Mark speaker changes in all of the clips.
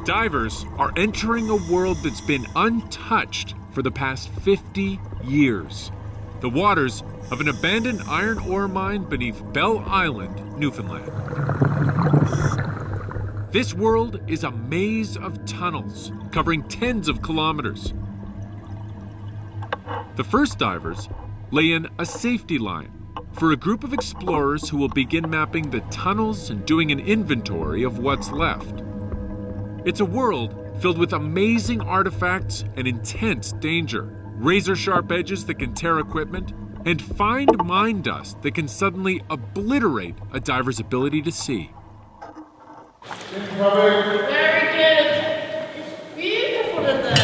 Speaker 1: Divers are entering a world that's been untouched for the past 50 years. The waters of an abandoned iron ore mine beneath Bell Island, Newfoundland. This world is a maze of tunnels covering tens of kilometers. The first divers lay in a safety line for a group of explorers who will begin mapping the tunnels and doing an inventory of what's left. It's a world filled with amazing artifacts and intense danger, razor-sharp edges that can tear equipment, and fine mine dust that can suddenly obliterate a diver's ability to see.
Speaker 2: Very good. It's beautiful in there.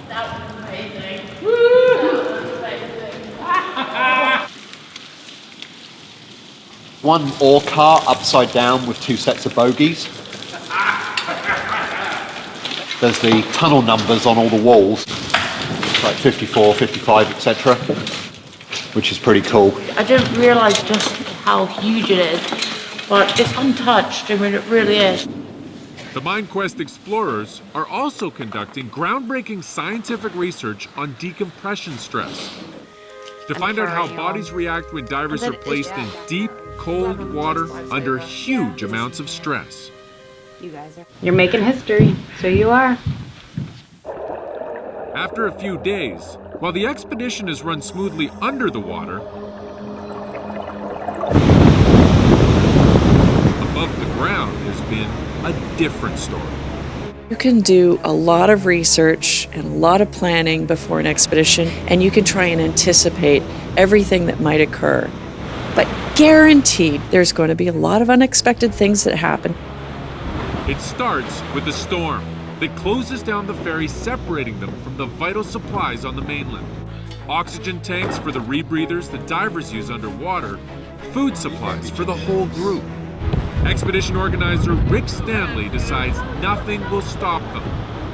Speaker 2: That was amazing. That was amazing.
Speaker 3: One ore car upside down with two sets of bogies. There's the tunnel numbers on all the walls, like 54, 55, etc., which is pretty cool.
Speaker 2: I didn't realise just how huge it is, but it's untouched. I mean, it really is.
Speaker 1: The Minequest explorers are also conducting groundbreaking scientific research on decompression stress to find out how bodies react when divers are placed in deep, cold water under huge amounts of stress.
Speaker 4: You're making history, so you are.
Speaker 1: After a few days, while the expedition has run smoothly under the water, above the ground has been a different story.
Speaker 5: You can do a lot of research and a lot of planning before an expedition, and you can try and anticipate everything that might occur. But guaranteed, there's going to be a lot of unexpected things that happen.
Speaker 1: It starts with a storm that closes down the ferry, separating them from the vital supplies on the mainland. Oxygen tanks for the rebreathers the divers use underwater, food supplies for the whole group. Expedition organizer Rick Stanley decides nothing will stop them.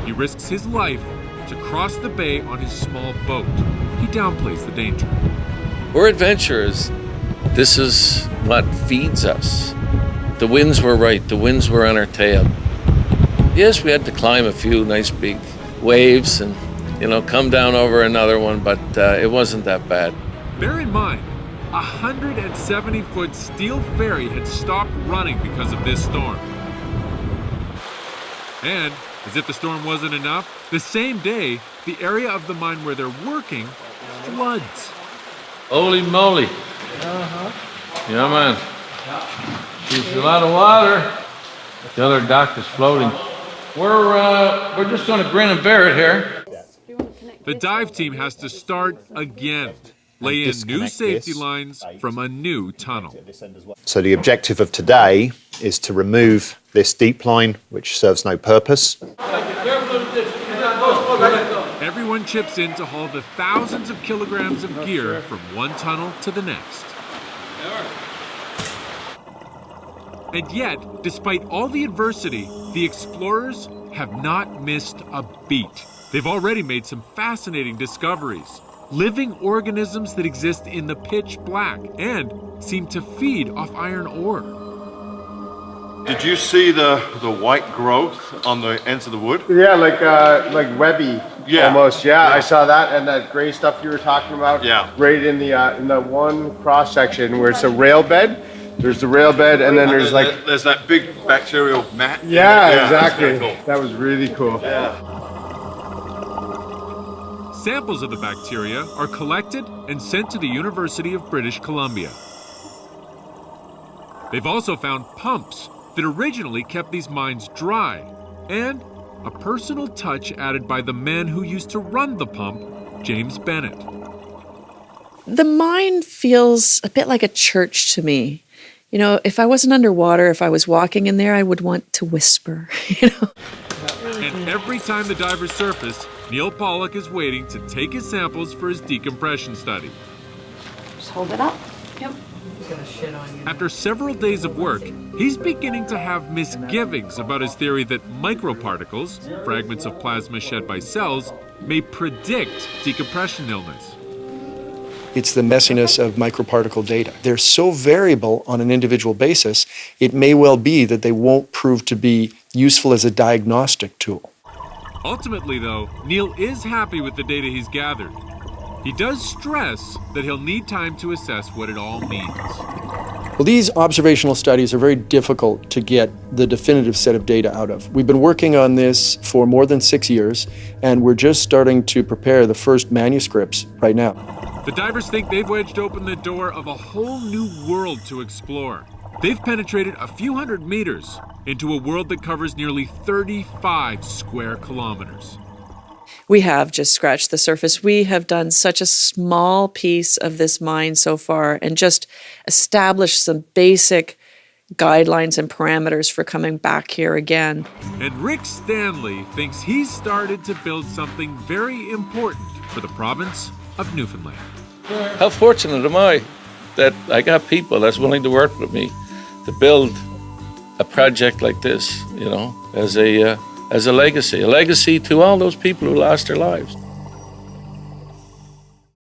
Speaker 1: He risks his life to cross the bay on his small boat. He downplays the danger.
Speaker 6: We're adventurers. This is what feeds us. The winds were right, the winds were on our tail. Yes, we had to climb a few nice big waves and, come down over another one, but it wasn't that bad.
Speaker 1: Bear in mind, a 170-foot steel ferry had stopped running because of this storm. And, as if the storm wasn't enough, the same day, the area of the mine where they're working floods.
Speaker 6: Holy moly. Yeah, man. There's a lot of water. The other dock is floating. We're just going to grin and bear it here.
Speaker 1: The dive team has to start again, lay in new safety lines from a new tunnel.
Speaker 3: So the objective of today is to remove this deep line, which serves no purpose.
Speaker 1: Everyone chips in to haul the thousands of kilograms of gear from one tunnel to the next. And yet, despite all the adversity, the explorers have not missed a beat. They've already made some fascinating discoveries. Living organisms that exist in the pitch black and seem to feed off iron ore.
Speaker 7: Did you see the white growth on the ends of the wood?
Speaker 8: Yeah, like webby, almost. Yeah, I saw that, and that gray stuff you were talking about.
Speaker 7: Yeah.
Speaker 8: Right in the one cross section where it's a rail bed. There's the rail bed, and then there's
Speaker 7: that big bacterial mat.
Speaker 8: Yeah, exactly.
Speaker 7: Cool.
Speaker 8: That was really cool.
Speaker 7: Yeah.
Speaker 1: Samples of the bacteria are collected and sent to the University of British Columbia. They've also found pumps that originally kept these mines dry, and a personal touch added by the man who used to run the pump, James Bennett.
Speaker 5: The mine feels a bit like a church to me. If I wasn't underwater, if I was walking in there, I would want to whisper,
Speaker 1: And every time the divers surface, Neil Pollock is waiting to take his samples for his decompression study.
Speaker 4: Just hold it up. Yep.
Speaker 1: After several days of work, he's beginning to have misgivings about his theory that microparticles, fragments of plasma shed by cells, may predict decompression illness.
Speaker 9: It's the messiness of microparticle data. They're so variable on an individual basis, it may well be that they won't prove to be useful as a diagnostic tool.
Speaker 1: Ultimately, though, Neil is happy with the data he's gathered. He does stress that he'll need time to assess what it all means.
Speaker 9: Well, these observational studies are very difficult to get the definitive set of data out of. We've been working on this for more than 6 years, and we're just starting to prepare the first manuscripts right now.
Speaker 1: The divers think they've wedged open the door of a whole new world to explore. They've penetrated a few hundred meters into a world that covers nearly 35 square kilometers.
Speaker 5: We have just scratched the surface. We have done such a small piece of this mine so far and just established some basic guidelines and parameters for coming back here again.
Speaker 1: And Rick Stanley thinks he's started to build something very important for the province of Newfoundland.
Speaker 6: How fortunate am I that I got people that's willing to work with me to build a project like this, you know, as a legacy to all those people who lost their lives.